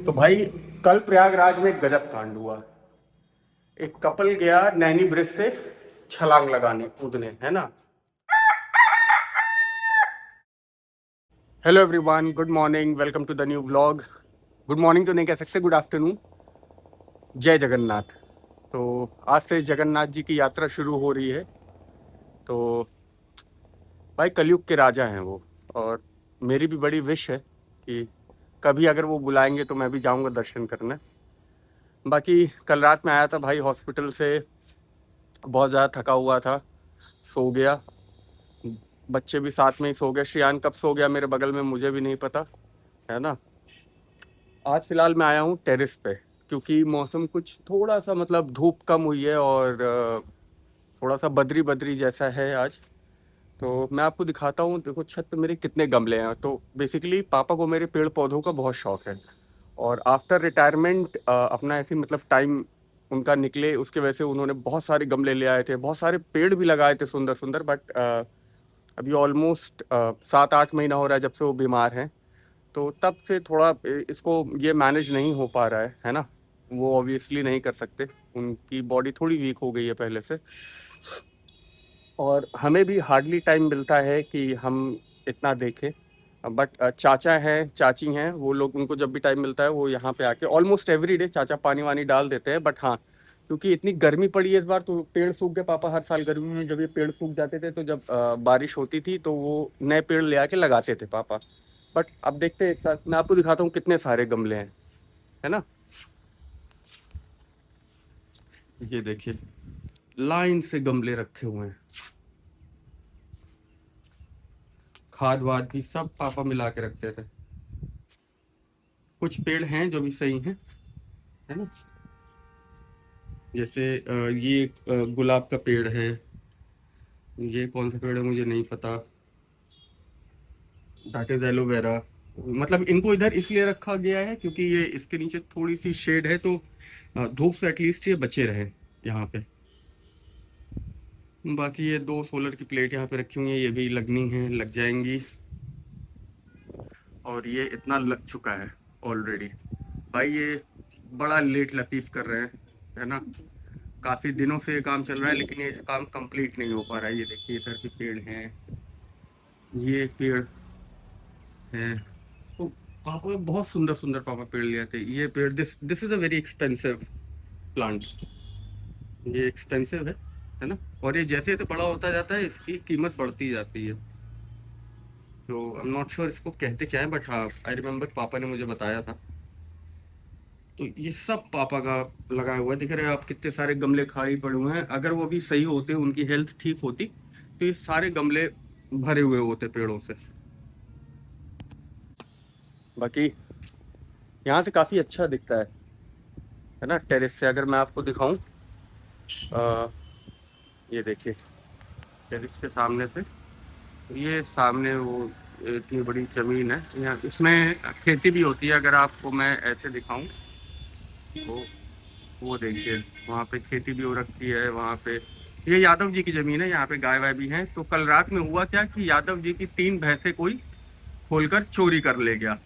तो भाई कल प्रयागराज में गजब कांड हुआ। एक कपल गया नैनी ब्रिज से छलांग लगाने कूदने, है ना। Hello everyone, good morning, welcome to the new vlog. Good morning तो नहीं कह सकते, गुड आफ्टरनून। जय जगन्नाथ। तो आज से जगन्नाथ जी की यात्रा शुरू हो रही है। तो भाई कलयुग के राजा हैं वो, और मेरी भी बड़ी विश है कि कभी अगर वो बुलाएंगे तो मैं भी जाऊंगा दर्शन करने। बाकी कल रात में आया था भाई हॉस्पिटल से, बहुत ज़्यादा थका हुआ था, सो गया। बच्चे भी साथ में ही सो गए। श्रियान कब सो गया मेरे बगल में मुझे भी नहीं पता, है ना। आज फिलहाल मैं आया हूँ टेरेस पे, क्योंकि मौसम कुछ थोड़ा सा मतलब धूप कम हुई है और थोड़ा सा बदरी बदरी जैसा है आज। तो मैं आपको दिखाता हूँ, देखो छत पे मेरे कितने गमले हैं। तो बेसिकली पापा को मेरे पेड़ पौधों का बहुत शौक है, और आफ्टर रिटायरमेंट अपना ऐसे मतलब टाइम उनका निकले उसके वजह से उन्होंने बहुत सारे गमले ले आए थे, बहुत सारे पेड़ भी लगाए थे सुंदर सुंदर। बट अभी ऑलमोस्ट 7-8 महीना हो रहा है जब से वो बीमार हैं। तो तब से थोड़ा इसको ये मैनेज नहीं हो पा रहा है ना। वो ऑब्वियसली नहीं कर सकते, उनकी बॉडी थोड़ी वीक हो गई है पहले से। और हमें भी हार्डली टाइम मिलता है कि हम इतना देखें। बट चाचा हैं चाची हैं, वो लोग, उनको जब भी टाइम मिलता है वो यहाँ पे आके ऑलमोस्ट एवरी डे चाचा पानी वानी डाल देते हैं। बट हाँ, क्योंकि इतनी गर्मी पड़ी है इस बार तो पेड़ सूख गए। पापा हर साल गर्मी में जब ये पेड़ सूख जाते थे तो जब बारिश होती थी तो वो नए पेड़ ले आके लगाते थे पापा। बट अब देखते हैं, इस साल मैं आपको दिखाता हूँ कितने सारे गमले हैं, है ना। ये देखिए, लाइन से गमले रखे हुए हैं। खाद वाद भी सब पापा मिला के रखते थे। कुछ पेड़ हैं जो भी सही हैं, है ना। जैसे ये एक गुलाब का पेड़ है। ये कौन सा पेड़ है मुझे नहीं पता। That is aloe vera. मतलब इनको इधर इसलिए रखा गया है क्योंकि ये इसके नीचे थोड़ी सी शेड है, तो धूप से एटलीस्ट ये बचे रहे यहाँ पे। बाकी ये 2 सोलर की प्लेट यहाँ पे रखी हुई है, ये भी लगनी है, लग जाएंगी। और ये इतना लग चुका है ऑलरेडी। भाई ये बड़ा लेट लतीफ़ कर रहे हैं, है ना। काफ़ी दिनों से ये काम चल रहा है लेकिन ये काम कंप्लीट नहीं हो पा रहा है। ये देखिए इधर भी पेड़ हैं, ये पेड़ है। तो पापा बहुत सुंदर सुंदर पापा पेड़ ले आते हैं। ये पेड़, this this is a very expensive plant. ये एक्सपेंसिव है ना। और ये जैसे जैसे बड़ा होता जाता है इसकी कीमत बढ़ती जाती है। तो आई एम नॉट श्योर इसको कहते क्या है, बट हाँ आई रिमेम्बर पापा ने मुझे बताया था। तो ये सब पापा का लगाया हुआ है। दिख रहे हैं आप कितने सारे गमले खाली पड़े हुए हैं। अगर वो भी सही होते, उनकी हेल्थ ठीक होती, तो ये सारे गमले भरे हुए होते पेड़ों से। बाकी यहाँ से काफ़ी अच्छा दिखता है ना टेरेस से। अगर मैं आपको दिखाऊं, ये देखिए टेरेस के सामने से, ये सामने वो इतनी बड़ी ज़मीन है, यहाँ इसमें खेती भी होती है। अगर आपको मैं ऐसे दिखाऊं तो वो देखिए, वहाँ पे खेती भी हो रखी है वहाँ पे। ये यादव जी की ज़मीन है, यहाँ पे गाय वाय भी हैं। तो कल रात में हुआ क्या कि यादव जी की 3 भैंसें कोई खोलकर चोरी कर ले गया।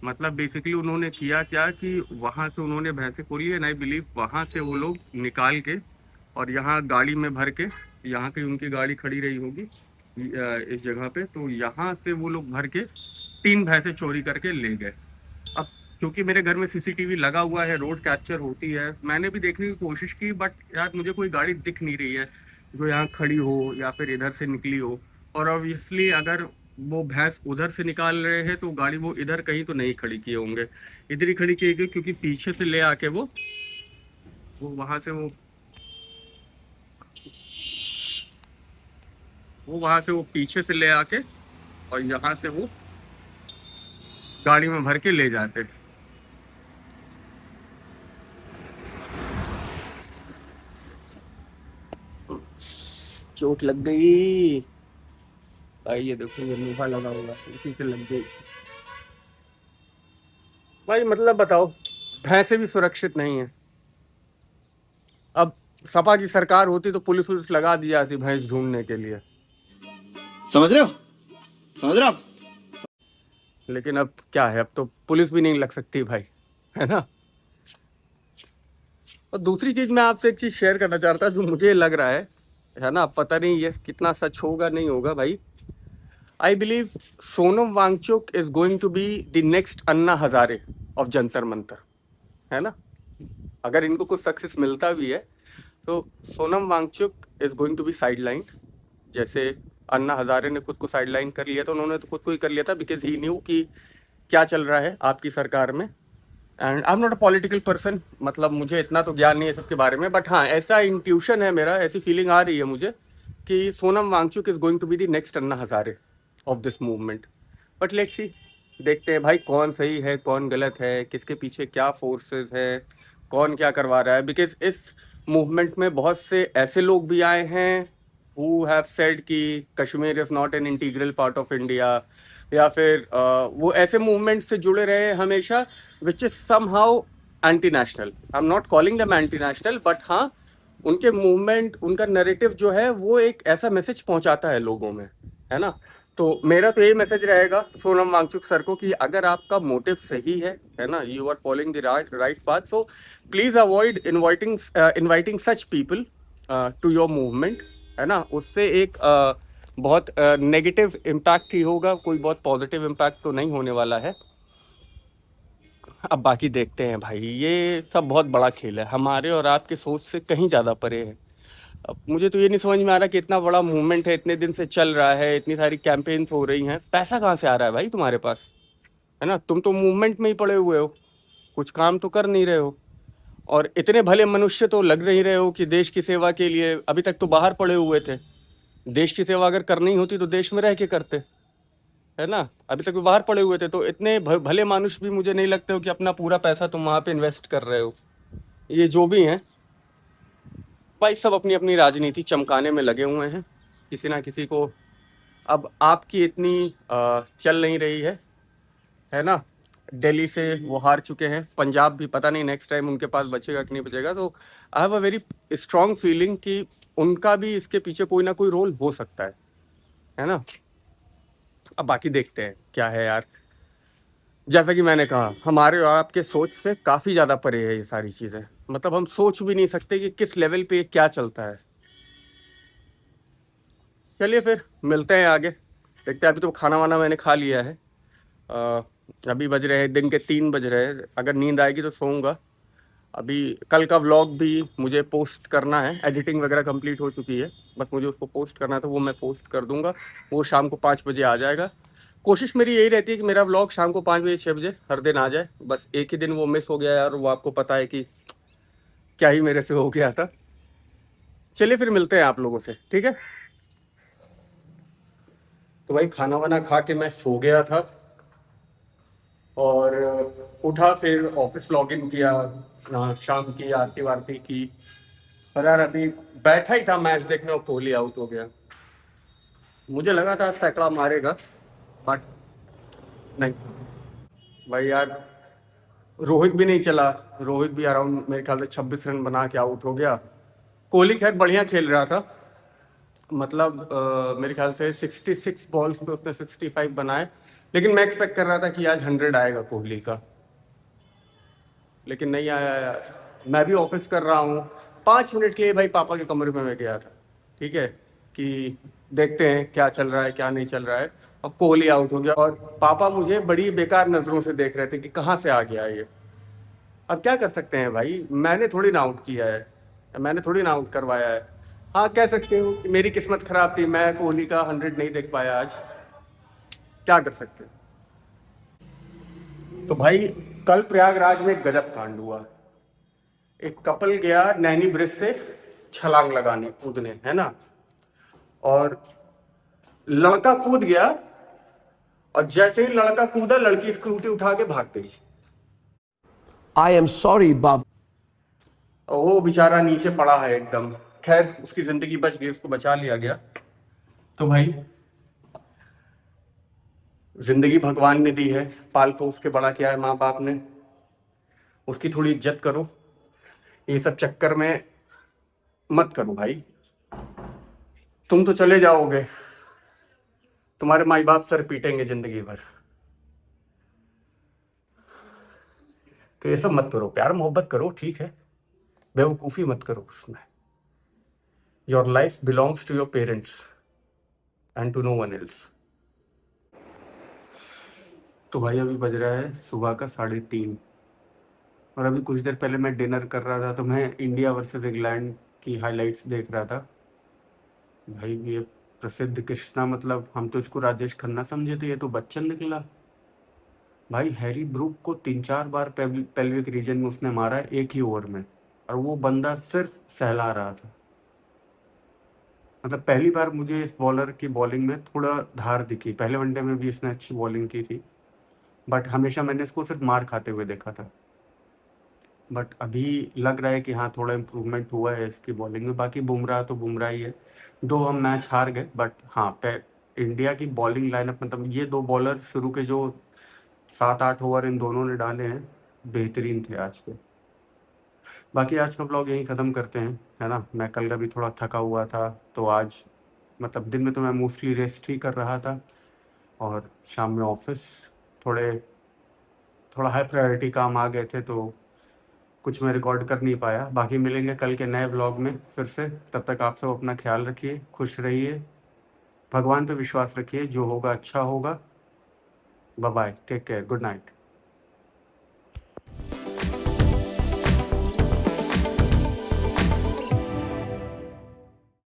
मतलब बेसिकली उन्होंने किया क्या कि वहां से उन्होंने भैंसे खोली है, आई बिलीव वहां से वो लोग निकाल के और यहाँ गाड़ी में भर के, यहाँ की उनकी गाड़ी खड़ी रही होगी इस जगह पे, तो यहाँ से वो लोग भर के 3 भैंसे चोरी करके ले गए। अब क्योंकि मेरे घर में सीसीटीवी लगा हुआ है, रोड कैप्चर होती है, मैंने भी देखने की कोशिश की, बट यार मुझे कोई गाड़ी दिख नहीं रही है जो यहाँ खड़ी हो या फिर इधर से निकली हो। और ऑब्वियसली अगर वो भैंस उधर से निकाल रहे हैं तो गाड़ी वो इधर कहीं तो नहीं खड़ी किए होंगे, इधर ही खड़ी की गई, क्योंकि पीछे से ले आके वो वहां से वो वहां से वो पीछे से ले आके और यहाँ से वो गाड़ी में भर के ले जाते। चोट लग गई भाई, ये देखो ये लोहा लगा हुआ है, इसी से लग गई। भाई मतलब बताओ, भैंसे भी सुरक्षित नहीं है। अब सपा की सरकार होती तो पुलिस वुलिस लगा दी जाती भैंस ढूंढने के लिए, समझ रहे हो? समझ रहे हो आप? लेकिन अब क्या है, अब तो पुलिस भी नहीं लग सकती भाई। है ना। और दूसरी चीज मैं आपसे एक चीज शेयर करना चाहता जो मुझे लग रहा है ना, पता नहीं ये कितना सच होगा नहीं होगा भाई। I believe Sonam Wangchuk is going to be the next Anna Hazare of Jantar Mantar, है ना। अगर इनको कुछ सक्सेस मिलता भी है तो Sonam Wangchuk is going to be sideline. जैसे अन्ना हजारे ने खुद को साइडलाइन कर लिया था, उन्होंने तो खुद को ही कर लिया था बिकॉज ही न्यू कि क्या चल रहा है आपकी सरकार में। And I am not a political person, मतलब मुझे इतना तो ज्ञान नहीं है सबके बारे में, बट हाँ ऐसा इंट्यूशन है मेरा, ऐसी फीलिंग आ रही है मुझे कि Sonam Wangchuk is going to be the next Anna Hazare of this movement. But let's see, देखते हैं भाई कौन सही है कौन गलत है, किसके पीछे क्या फोर्सेस है, कौन क्या करवा रहा है। बिकॉज इस मूवमेंट में बहुत से ऐसे लोग भी आए हैं who have said कि Kashmir is not an integral part of India, या फिर वो ऐसे मूवमेंट से जुड़े रहे हैं हमेशा which is somehow anti national. I am not calling them anti national, but हाँ उनके मूवमेंट, उनका नैरेटिव जो है वो एक ऐसा मैसेज पहुंचाता है लोगों में, है ना। तो मेरा तो यही मैसेज रहेगा सोनम वांगचुक सर को कि अगर आपका मोटिव सही है ना, you are following the right path, so please avoid inviting such people to your movement, है ना। उससे एक बहुत नेगेटिव इम्पैक्ट ही होगा, कोई बहुत पॉजिटिव इम्पैक्ट तो नहीं होने वाला है। अब बाकी देखते हैं भाई, ये सब बहुत बड़ा खेल है, हमारे और आपके सोच से कहीं ज़्यादा परे है। अब मुझे तो ये नहीं समझ में आ रहा कि इतना बड़ा मूवमेंट है, इतने दिन से चल रहा है, इतनी सारी कैंपेन्स हो रही हैं, पैसा कहाँ से आ रहा है भाई तुम्हारे पास, है ना। तुम तो मूवमेंट में ही पड़े हुए हो, कुछ काम तो कर नहीं रहे हो, और इतने भले मनुष्य तो लग नहीं रहे हो कि देश की सेवा के लिए अभी तक तो बाहर पड़े हुए थे। देश की सेवा अगर करनी होती तो देश में रह के करते, है ना। अभी तक भी बाहर पड़े हुए थे, तो इतने भले मानुष भी मुझे नहीं लगते हो कि अपना पूरा पैसा तुम वहाँ पे इन्वेस्ट कर रहे हो। ये जो भी हैं भाई सब अपनी अपनी राजनीति चमकाने में लगे हुए हैं, किसी ना किसी को। अब आपकी इतनी चल नहीं रही है ना। दिल्ली से वो हार चुके हैं, पंजाब भी पता नहीं नेक्स्ट टाइम उनके पास बचेगा कि नहीं बचेगा। तो I have a very strong feeling कि उनका भी इसके पीछे कोई ना कोई रोल हो सकता है ना। अब बाकी देखते हैं क्या है यार। जैसा कि मैंने कहा हमारे और आपके सोच से काफ़ी ज़्यादा परे है ये सारी चीज़ें, मतलब हम सोच भी नहीं सकते कि किस लेवल पे ये क्या चलता है। चलिए फिर मिलते हैं आगे, देखते हैं। अभी तो खाना वाना मैंने खा लिया है। अ, अभी बज रहे हैं दिन के 3 बज रहे हैं, अगर नींद आएगी तो सोऊंगा। अभी कल का व्लॉग भी मुझे पोस्ट करना है, एडिटिंग वगैरह कंप्लीट हो चुकी है, बस मुझे उसको पोस्ट करना था, वो मैं पोस्ट कर दूंगा। वो शाम को 5 बजे आ जाएगा। कोशिश मेरी यही रहती है कि मेरा व्लॉग शाम को 5 बजे 6 बजे हर दिन आ जाए। बस एक ही दिन वो मिस हो गया यार, वो आपको पता है कि क्या ही मेरे से हो गया था। चलिए फिर मिलते हैं आप लोगों से, ठीक है। तो भाई खाना वाना खा के मैं सो गया था, और उठा फिर ऑफिस लॉग इन किया, शाम की आरती वारती की। और यार अभी बैठा ही था मैच देखने और कोहली आउट हो गया। मुझे लगा था सैकड़ा मारेगा, बट नहीं भाई यार, रोहित भी नहीं चला। रोहित भी अराउंड मेरे ख्याल से 26 रन बना के आउट हो गया। कोहली खैर बढ़िया खेल रहा था, मतलब मेरे ख्याल से 66 बॉल्स पे उसने 65 बनाए, लेकिन मैं एक्सपेक्ट कर रहा था कि आज 100 आएगा कोहली का, लेकिन नहीं आया यार। मैं भी ऑफिस कर रहा हूँ, 5 मिनट के लिए भाई पापा के कमरे में मैं गया था, ठीक है, कि देखते हैं क्या चल रहा है क्या नहीं चल रहा है। और कोहली आउट हो गया, और पापा मुझे बड़ी बेकार नज़रों से देख रहे थे कि कहाँ से आ गया ये। अब क्या कर सकते हैं भाई, मैंने थोड़ी ना आउट किया है, मैंने थोड़ी ना आउट करवाया है। हाँ कह सकते हो कि मेरी किस्मत खराब थी, मैं कोहली का 100 नहीं देख पाया आज, क्या कर सकते हैं। तो भाई कल प्रयागराज में गजब कांड हुआ। एक कपल गया नैनी ब्रिज से छलांग लगाने कूदने, है ना, और लड़का कूद गया, और जैसे ही लड़का कूदा लड़की स्कूटी उठा के भाग गई। I am sorry, Bob. और वो बेचारा नीचे पड़ा है एकदम। खैर उसकी जिंदगी बच गई, उसको बचा लिया गया। तो भाई जिंदगी भगवान ने दी है, पाल पोस के बड़ा किया है माँ बाप ने, उसकी थोड़ी इज्जत करो। ये सब चक्कर में मत करो भाई, तुम तो चले जाओगे, तुम्हारे माई बाप सर पीटेंगे जिंदगी भर। तो ये सब मत करो, प्यार मोहब्बत करो ठीक है, बेवकूफ़ी मत करो उसमें। Your life belongs to your parents and to no one else. तो भाई अभी बज रहा है सुबह का 3:30 और अभी कुछ देर पहले मैं डिनर कर रहा था तो मैं इंडिया वर्सेस इंग्लैंड की हाइलाइट्स देख रहा था। भाई ये प्रसिद्ध कृष्णा, मतलब हम तो इसको राजेश खन्ना समझे थे, ये तो बच्चन निकला। भाई हैरी ब्रूक को 3-4 बार पेल्विक रीजन में उसने मारा है एक ही ओवर में, और वो बंदा सिर्फ सहला रहा था। मतलब पहली बार मुझे इस बॉलर की बॉलिंग में थोड़ा धार दिखी। पहले वनडे में भी इसने अच्छी बॉलिंग की थी, बट हमेशा मैंने इसको सिर्फ मार खाते हुए देखा था। बट अभी लग रहा है कि हाँ थोड़ा इम्प्रूवमेंट हुआ है इसकी बॉलिंग में। बाकी बुमराह तो बुमराह ही है। दो हम मैच हार गए, बट हाँ इंडिया की बॉलिंग लाइनअप, मतलब ये दो बॉलर शुरू के जो 7-8 ओवर इन दोनों ने डाले हैं, बेहतरीन थे आज के। बाकी आज का ब्लॉग यहीं ख़त्म करते हैं, है ना। मैं कल का भी थोड़ा थका हुआ था, तो आज मतलब दिन में तो मैं मोस्टली रेस्ट ही कर रहा था, और शाम में ऑफिस थोड़ा हाई प्रायोरिटी काम आ गए थे, तो कुछ मैं रिकॉर्ड कर नहीं पाया। बाकी मिलेंगे कल के नए व्लॉग में फिर से। तब तक आप सब अपना ख्याल रखिए, खुश रहिए, भगवान पे विश्वास रखिए, जो होगा अच्छा होगा। Bye bye, take care, good night.